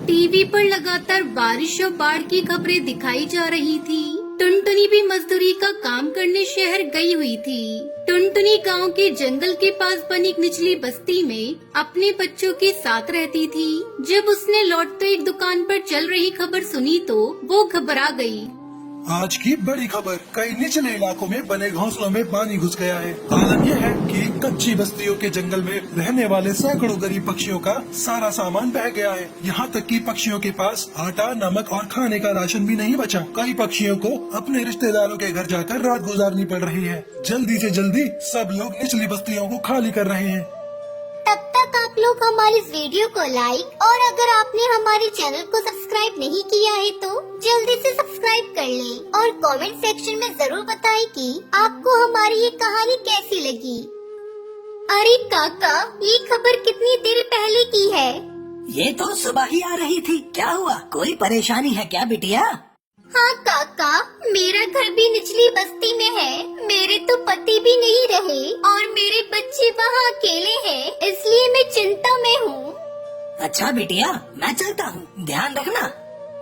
TV पर लगातार बारिश और बाढ़ की खबरें दिखाई जा रही थी। टुनटुनी भी मजदूरी का काम करने शहर गई हुई थी। टुनटुनी गांव के जंगल के पास बनी एक निचली बस्ती में अपने बच्चों के साथ रहती थी। जब उसने लौटते एक दुकान पर चल रही खबर सुनी तो वो घबरा गई। आज की बड़ी खबर, कई निचले इलाकों में बने घोंसलों में पानी घुस गया है। आलम यह है कि कच्ची बस्तियों के जंगल में रहने वाले सैकड़ों गरीब पक्षियों का सारा सामान बह गया है। यहाँ तक कि पक्षियों के पास आटा, नमक और खाने का राशन भी नहीं बचा। कई पक्षियों को अपने रिश्तेदारों के घर जाकर रात गुजारनी पड़ रही है। जल्दी से जल्दी सब लोग निचली बस्तियों को खाली कर रहे हैं। तब तक आप लोग हमारे इस वीडियो को लाइक और अगर आपने हमारे चैनल को सब्सक्राइब नहीं किया है तो जल्दी से सब्सक्राइब कर लें और कमेंट सेक्शन में जरूर बताएं कि आपको हमारी ये कहानी कैसी लगी। अरे काका, ये खबर कितनी देर पहले की है? ये तो सुबह ही आ रही थी। क्या हुआ, कोई परेशानी है क्या बिटिया? हाँ काका, मेरा घर भी निचली बस्ती में है। मेरे तो पति भी नहीं रहे और मेरे बच्चे वहाँ अकेले हैं, इसलिए मैं चिंता में हूँ। अच्छा बिटिया, मैं चलता हूँ, ध्यान रखना।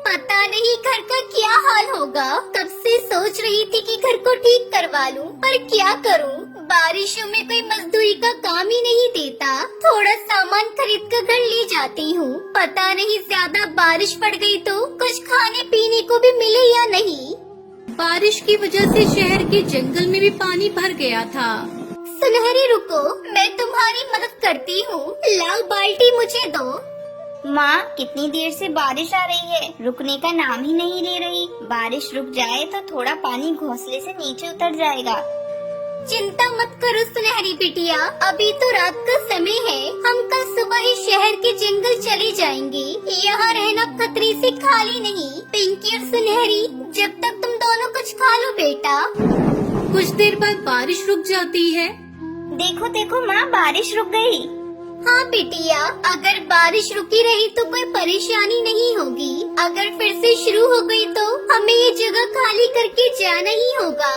पता नहीं घर का क्या हाल होगा। कब से सोच रही थी कि घर को ठीक करवा लूं, पर क्या करूं? बारिशों में कोई मजदूरी का काम ही नहीं देता। थोड़ा सामान खरीद कर घर ले जाती हूँ। पता नहीं ज्यादा बारिश पड़ गई तो कुछ खाने पीने को भी मिले या नहीं। बारिश की वजह से शहर के जंगल में भी पानी भर गया था। सुनहरी रुको, मैं तुम्हारी मदद करती हूँ। लाओ बाल्टी मुझे दो। माँ, कितनी देर से बारिश आ रही है, रुकने का नाम ही नहीं ले रही। बारिश रुक जाए तो थोड़ा पानी घोंसले से नीचे उतर जाएगा। चिंता मत करो सुनहरी बिटिया, अभी तो रात का समय है। हम कल सुबह ही शहर के जंगल चले जाएंगे। यहाँ रहना खतरे से खाली नहीं। पिंकी और सुनहरी, जब तक तुम दोनों कुछ खा लो बेटा। कुछ देर बाद बारिश रुक जाती है। देखो देखो माँ, बारिश रुक गई। हाँ बिटिया, अगर बारिश रुकी रही तो कोई परेशानी नहीं होगी। अगर फिर से शुरू हो गई तो हमें ये जगह खाली करके जाना ही होगा।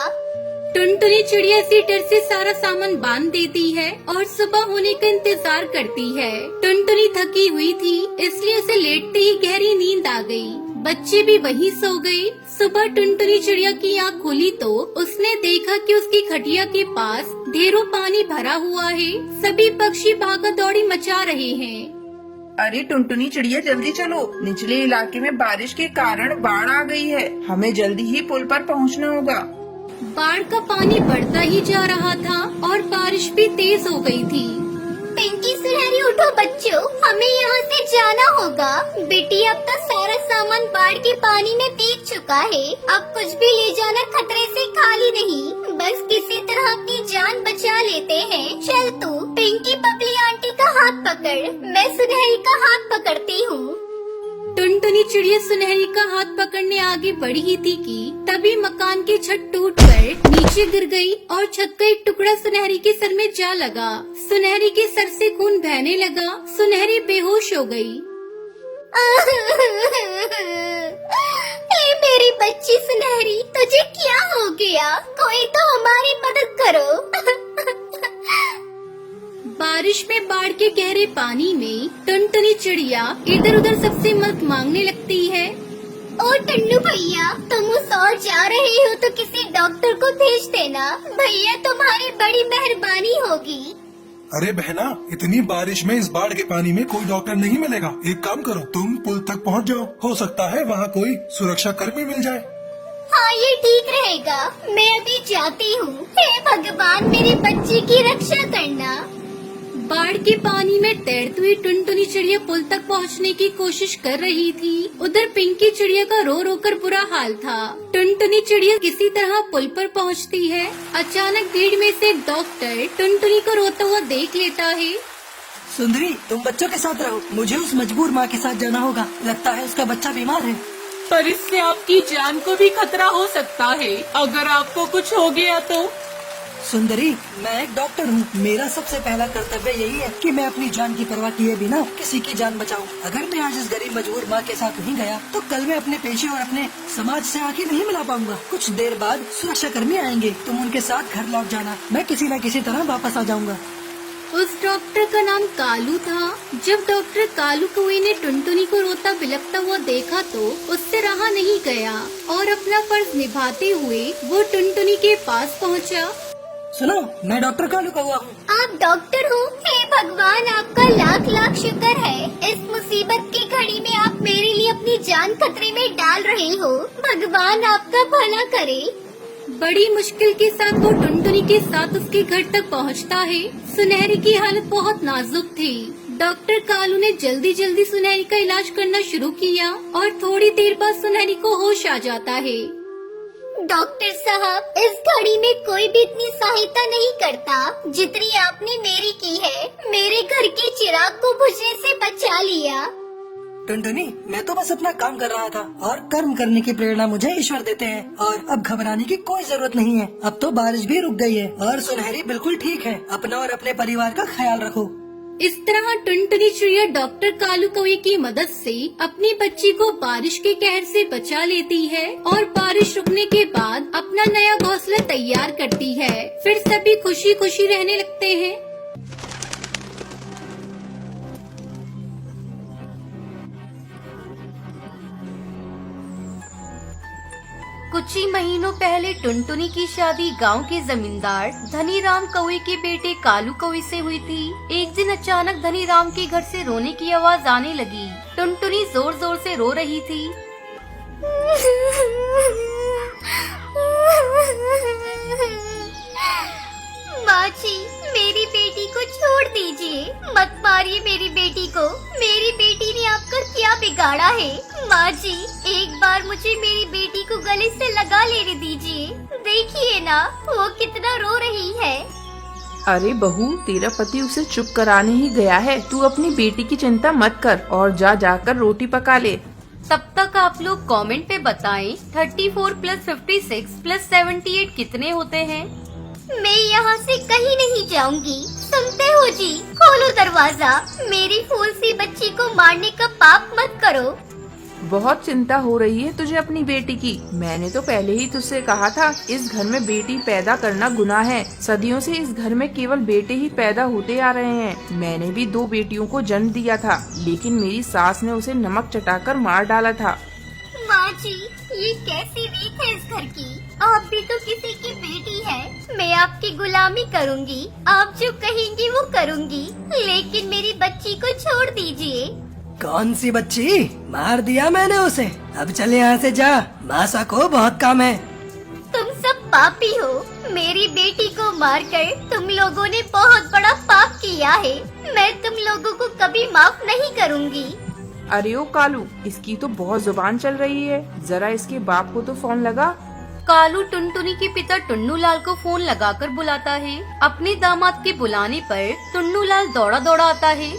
टुनटुनी चिड़िया सी डर से सारा सामान बांध देती है और सुबह होने का इंतजार करती है। टुनटुनी थकी हुई थी, इसलिए उसे लेटते ही गहरी नींद आ गई। बच्चे भी वहीं सो गए। सुबह टुनटुनी चिड़िया की आँख खुली तो उसने देखा कि उसकी खटिया के पास ढेरों पानी भरा हुआ है। सभी पक्षी भागा दौड़ी मचा रहे हैं। अरे टुनटुनी चिड़िया, जल्दी चलो, निचले इलाके में बारिश के कारण बाढ़ आ गई है। हमें जल्दी ही पुल पर पहुंचना होगा। बाढ़ का पानी बढ़ता ही जा रहा था और बारिश भी तेज हो गई थी। पिंकी, सुनहरी, उठो बच्चों, हमें यहाँ से जाना होगा। बेटी, अब तो सारा सामान बाढ़ के पानी में भीग चुका है। अब कुछ भी ले जाना खतरे से खाली नहीं। बस किसी तरह अपनी जान बचा लेते हैं। चल तू पिंकी, बबली आंटी का हाथ पकड़, मैं सुनहरी का हाथ पकड़ती हूँ। टुनटुनी चिड़िया सुनहरी का हाथ पकड़ने आगे बढ़ी ही थी कि तभी मकान की छत टूटकर नीचे गिर गई और छत का एक टुकड़ा सुनहरी के सर में जा लगा। सुनहरी के सर से खून बहने लगा। सुनहरी बेहोश हो गई। मेरी बच्ची सुनहरी, तुझे क्या हो गया? कोई तो हमारी मदद करो। बारिश में बाढ़ के गहरे पानी में टुनटुनी चिड़िया इधर उधर सबसे मदद मांगने लगती है। ओ टन्नू भैया, तुम उस ओर जा रहे हो तो किसी डॉक्टर को भेज देना। भैया, तुम्हारी बड़ी मेहरबानी होगी। अरे बहना, इतनी बारिश में इस बाढ़ के पानी में कोई डॉक्टर नहीं मिलेगा। एक काम करो, तुम पुल तक पहुंच जाओ। हो सकता है वहाँ कोई सुरक्षा कर्मी मिल जाए। हाँ, ये ठीक रहेगा। मैं अभी जाती हूँ। हे भगवान, मेरे बच्चे की रक्षा करना। बाढ़ के पानी में तैरती हुई टुनटुनी चिड़िया पुल तक पहुंचने की कोशिश कर रही थी। उधर पिंकी चिड़िया का रो रो कर बुरा हाल था। टुनटुनी चिड़िया किसी तरह पुल पर पहुंचती है। अचानक भीड़ में से एक डॉक्टर टुनटुनी को रोता हुआ देख लेता है। सुंदरी, तुम बच्चों के साथ रहो, मुझे उस मजबूर माँ के साथ जाना होगा। लगता है उसका बच्चा बीमार है। पर इससे आपकी जान को भी खतरा हो सकता है। अगर आपको कुछ हो गया तो? सुंदरी, मैं एक डॉक्टर हूँ। मेरा सबसे पहला कर्तव्य यही है कि मैं अपनी जान की परवाह किए बिना किसी की जान बचाऊं। अगर मैं आज इस गरीब मजबूर माँ के साथ नहीं गया तो कल मैं अपने पेशे और अपने समाज से आखिर नहीं मिला पाऊंगा। कुछ देर बाद सुरक्षा कर्मी आएंगे, तुम उनके साथ घर लौट जाना। मैं किसी न किसी तरह वापस आ जाऊंगा। उस डॉक्टर का नाम कालू था। जब डॉक्टर कालू कौए ने टुनटुनी को रोता बिलखता हुआ देखा तो उससे रहा नहीं गया और अपना फर्ज निभाते हुए वो टुनटुनी के पास पहुंचा। सुनो, मैं डॉक्टर कालू कौआ हूँ। आप डॉक्टर हो? हे भगवान, आपका लाख लाख शुक्र है। इस मुसीबत की घड़ी में आप मेरे लिए अपनी जान खतरे में डाल रहे हो। भगवान आपका भला करे। बड़ी मुश्किल के साथ वो टुनटुनी के साथ उसके घर तक पहुंचता है। सुनहरी की हालत बहुत नाजुक थी। डॉक्टर कालू ने जल्दी जल्दी सुनहरी का इलाज करना शुरू किया और थोड़ी देर बाद सुनहरी को होश आ जाता है। डॉक्टर साहब, इस घड़ी में कोई भी इतनी सहायता नहीं करता जितनी आपने मेरी की है। मेरे घर के चिराग को बुझने से बचा लिया। टुनटुनी, मैं तो बस अपना काम कर रहा था और कर्म करने की प्रेरणा मुझे ईश्वर देते हैं और अब घबराने की कोई जरूरत नहीं है। अब तो बारिश भी रुक गई है और सुनहरी बिल्कुल ठीक है। अपना और अपने परिवार का ख्याल रखो। इस तरह टुनटुनी चिड़िया डॉक्टर कालू कौए की मदद से अपनी बच्ची को बारिश के कहर से बचा लेती है और बारिश रुकने के बाद अपना नया घोंसला तैयार करती है। फिर सभी खुशी खुशी रहने लगते हैं। कुछ ही महीनों पहले टुनटुनी की शादी गांव के जमींदार धनीराम कौए के बेटे कालू कौए से हुई थी। एक दिन अचानक धनीराम के घर से रोने की आवाज आने लगी। टुनटुनी जोर जोर से रो रही थी। माँ जी, मेरी बेटी को छोड़ दीजिए। मत मारिए मेरी बेटी को। मेरी बेटी ने आपका क्या बिगाड़ा है? माँ जी, एक बार मुझे मेरी बेटी को गले से लगा लेने दीजिए। देखिए ना, वो कितना रो रही है। अरे बहू, तेरा पति उसे चुप कराने ही गया है। तू अपनी बेटी की चिंता मत कर और जाकर रोटी पका ले। तब तक आप लोग कमेंट पे बताएं 34 + 56 + 78 कितने होते हैं? मैं यहाँ से कहीं नहीं जाऊंगी। सुनते हो जी? खोलो दरवाजा। मेरी फूल सी बच्ची को मारने का पाप मत करो। बहुत चिंता हो रही है तुझे अपनी बेटी की। मैंने तो पहले ही तुझसे कहा था, इस घर में बेटी पैदा करना गुनाह है। सदियों से इस घर में केवल बेटे ही पैदा होते आ रहे हैं। मैंने भी 2 बेटियों को जन्म दिया था, लेकिन मेरी सास ने उसे नमक चटाकर मार डाला था। माँ जी, ये कैसी रीत है इस घर की? आप भी तो किसी की बेटी है। मैं आपकी गुलामी करूँगी। आप जो कहेंगी वो करूँगी, लेकिन मेरी बच्ची को छोड़ दीजिए। कौन सी बच्ची? मार दिया मैंने उसे। अब चल यहाँ से जा, मासा को बहुत काम है। तुम सब पापी हो। मेरी बेटी को मारकर तुम लोगों ने बहुत बड़ा पाप किया है। मैं तुम लोगों को कभी माफ नहीं करूँगी। अरे ओ कालू, इसकी तो बहुत जुबान चल रही है। जरा इसके बाप को तो फोन लगा। कालू टुनटुनी के पिता टुन्नू लाल को फोन लगाकर बुलाता है। अपने दामाद के बुलाने पर टुन्नू लाल दौड़ा दौड़ा आता है।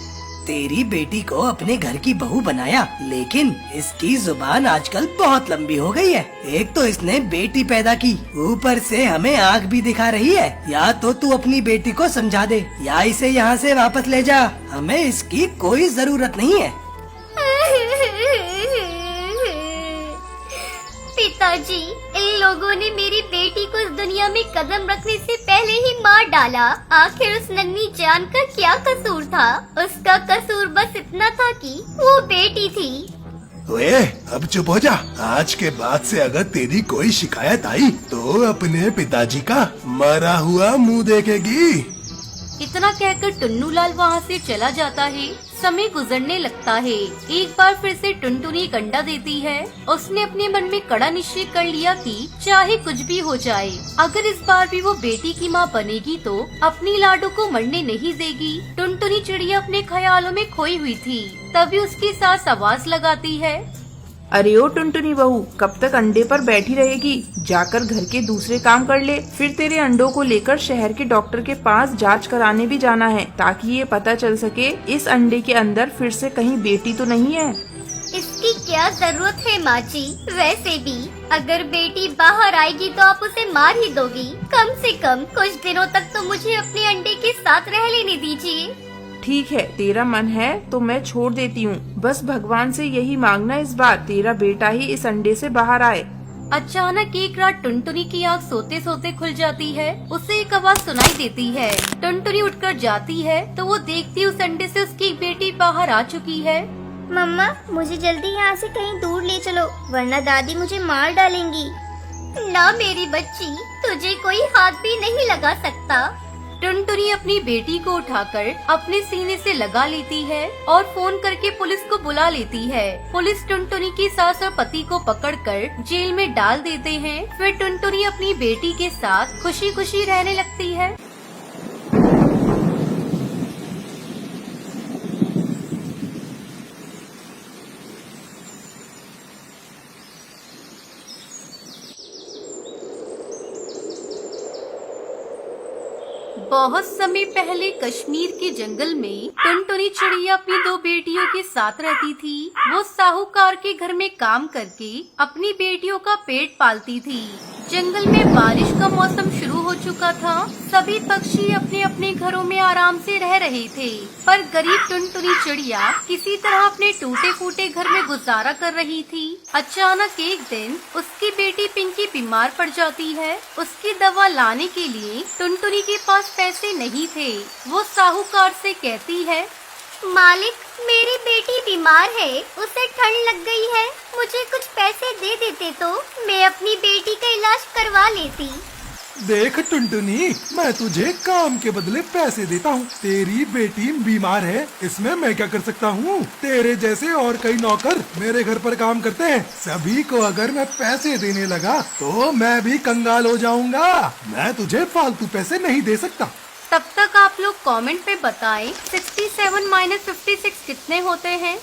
तेरी बेटी को अपने घर की बहू बनाया, लेकिन इसकी जुबान आजकल बहुत लंबी हो गई है। एक तो इसने बेटी पैदा की, ऊपर से हमें आँख भी दिखा रही है। या तो तू अपनी बेटी को समझा दे या इसे यहाँ से वापस ले जा। हमें इसकी कोई जरूरत नहीं है। पिताजी, इन लोगों ने मेरी बेटी को इस दुनिया में कदम रखने से पहले ही मार डाला। आखिर उस नन्ही जान का क्या कसूर था? उसका कसूर बस इतना था कि वो बेटी थी। ओए, अब चुप हो जा। आज के बाद से अगर तेरी कोई शिकायत आई तो अपने पिताजी का मरा हुआ मुंह देखेगी। इतना कहकर टुन्नू लाल वहाँ से चला जाता है। समय गुजरने लगता है। एक बार फिर से टुनटुनी एक अंडा देती है। उसने अपने मन में कड़ा निश्चय कर लिया कि चाहे कुछ भी हो जाए, अगर इस बार भी वो बेटी की माँ बनेगी तो अपनी लाडो को मरने नहीं देगी। टुनटुनी चिड़िया अपने ख्यालों में खोई हुई थी। तभी उसकी सास आवाज लगाती है। अरे ओ टुनटुनी बहू, कब तक अंडे पर बैठी रहेगी? जाकर घर के दूसरे काम कर ले। फिर तेरे अंडों को लेकर शहर के डॉक्टर के पास जांच कराने भी जाना है, ताकि ये पता चल सके इस अंडे के अंदर फिर से कहीं बेटी तो नहीं है। इसकी क्या जरूरत है माँ जी? वैसे भी अगर बेटी बाहर आएगी तो आप उसे मार ही दोगी। कम से कम कुछ दिनों तक तो मुझे अपने अंडे के साथ रह लेने दीजिए। ठीक है, तेरा मन है तो मैं छोड़ देती हूँ। बस भगवान से यही मांगना इस बार तेरा बेटा ही इस अंडे से बाहर आए। अचानक एक रात टुनटुनी की आँख सोते सोते खुल जाती है। उसे एक आवाज सुनाई देती है। टुनटुनी उठकर जाती है तो वो देखती उस अंडे से उसकी बेटी बाहर आ चुकी है। मम्मा, मुझे जल्दी यहाँ से कहीं दूर ले चलो, वरना दादी मुझे मार डालेंगी। ना मेरी बच्ची, तुझे कोई हाथ भी नहीं लगा सकता। टुनटुनी अपनी बेटी को उठाकर अपने सीने से लगा लेती है और फोन करके पुलिस को बुला लेती है। पुलिस टुनटुनी की सास और पति को पकड़कर जेल में डाल देते हैं। फिर टुनटुनी अपनी बेटी के साथ खुशी खुशी रहने लगती है। बहुत समय पहले कश्मीर के जंगल में टुनटुनी चिड़िया अपनी दो बेटियों के साथ रहती थी। वो साहूकार के घर में काम करके अपनी बेटियों का पेट पालती थी। जंगल में बारिश का मौसम शुरू हो चुका था। सभी पक्षी अपने अपने घरों में आराम से रह रहे थे, पर गरीब टुनटुनी चिड़िया किसी तरह अपने टूटे फूटे घर में गुजारा कर रही थी। अचानक एक दिन उसकी बेटी पिंकी बीमार पड़ जाती है। उसकी दवा लाने के लिए टुनटुनी के पास पैसे नहीं थे। वो साहूकार से कहती है, मालिक, मेरी बेटी बीमार है, उसे ठंड लग गई है, मुझे कुछ पैसे दे देते तो मैं अपनी बेटी का इलाज करवा लेती। देख टुनटुनी, मैं तुझे काम के बदले पैसे देता हूँ। तेरी बेटी बीमार है, इसमें मैं क्या कर सकता हूँ? तेरे जैसे और कई नौकर मेरे घर पर काम करते हैं। सभी को अगर मैं पैसे देने लगा तो मैं भी कंगाल हो जाऊंगा। मैं तुझे फालतू पैसे नहीं दे सकता। तब तक आप लोग कमेंट पे बताएं 67 - 56 कितने होते हैं।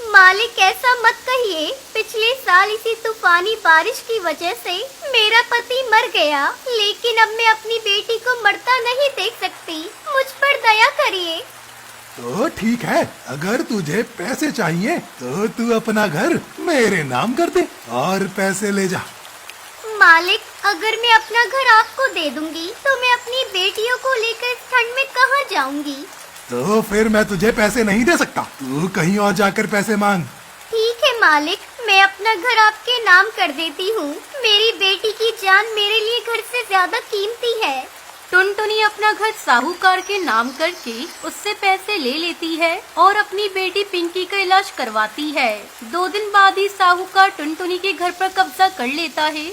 मालिक, ऐसा मत कहिए, पिछले साल इसी तूफानी बारिश की वजह से मेरा पति मर गया, लेकिन अब मैं अपनी बेटी को मरता नहीं देख सकती, मुझ पर दया करिए। तो ठीक है, अगर तुझे पैसे चाहिए तो तू अपना घर मेरे नाम कर दे और पैसे ले जा। मालिक, अगर मैं अपना घर आपको दे दूंगी तो मैं अपनी बेटियों को लेकर इस ठंड में कहाँ जाऊंगी? तो फिर मैं तुझे पैसे नहीं दे सकता। तू कहीं और जाकर पैसे मांग। ठीक है मालिक, मैं अपना घर आपके नाम कर देती हूँ। मेरी बेटी की जान मेरे लिए घर से ज्यादा कीमती है। टुनटुनी अपना घर साहूकार के नाम करके उससे पैसे ले लेती है और अपनी बेटी पिंकी का इलाज करवाती है। 2 दिन बाद ही साहूकार टुनटुनी के घर पर कब्जा कर लेता है।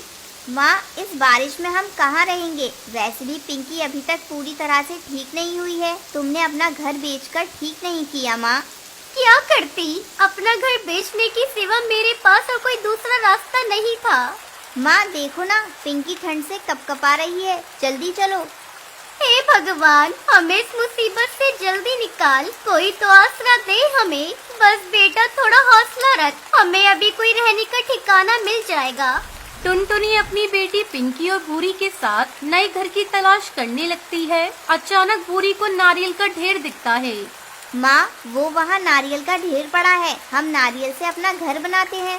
माँ, इस बारिश में हम कहाँ रहेंगे? वैसे भी पिंकी अभी तक पूरी तरह से ठीक नहीं हुई है। तुमने अपना घर बेचकर ठीक नहीं किया माँ। क्या करती? अपना घर बेचने की सिवा मेरे पास और कोई दूसरा रास्ता नहीं था। माँ देखो ना, पिंकी ठंड से कपकपा रही है, जल्दी चलो। हे भगवान, हमें इस मुसीबत से जल्दी निकाल, कोई तो आसरा दे हमें। बस बेटा, थोड़ा हौसला रख, हमें अभी कोई रहने का ठिकाना मिल जाएगा। टुनटुनी अपनी बेटी पिंकी और भूरी के साथ नए घर की तलाश करने लगती है। अचानक भूरी को नारियल का ढेर दिखता है। माँ, वो वहाँ नारियल का ढेर पड़ा है, हम नारियल से अपना घर बनाते हैं।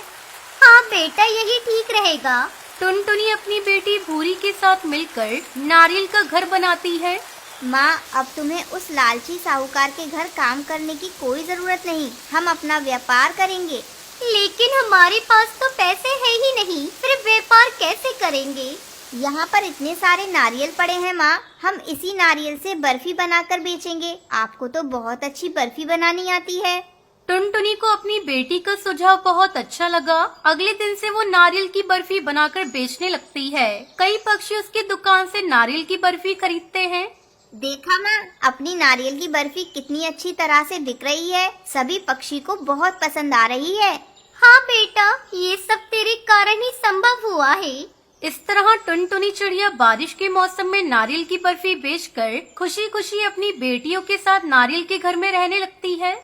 हाँ बेटा, यही ठीक रहेगा। टुनटुनी अपनी बेटी भूरी के साथ मिलकर नारियल का घर बनाती है। माँ, अब तुम्हें उस लालची साहूकार के घर काम करने की कोई जरूरत नहीं, हम अपना व्यापार करेंगे। लेकिन हमारे पास तो पैसे है ही नहीं, फिर व्यापार कैसे करेंगे? यहाँ पर इतने सारे नारियल पड़े हैं माँ, हम इसी नारियल से बर्फी बनाकर बेचेंगे। आपको तो बहुत अच्छी बर्फी बनानी आती है। टुनटुनी को अपनी बेटी का सुझाव बहुत अच्छा लगा। अगले दिन से वो नारियल की बर्फी बनाकर बेचने लगती है। कई पक्षी उसकी दुकान से नारियल की बर्फी खरीदते हैं। देखा माँ, अपनी नारियल की बर्फी कितनी अच्छी तरह से बिक रही है, सभी पक्षी को बहुत पसंद आ रही है। हाँ बेटा, ये सब तेरे कारण ही संभव हुआ है। इस तरह टुनटुनी चिड़िया बारिश के मौसम में नारियल की बर्फी बेचकर खुशी खुशी अपनी बेटियों के साथ नारियल के घर में रहने लगती है।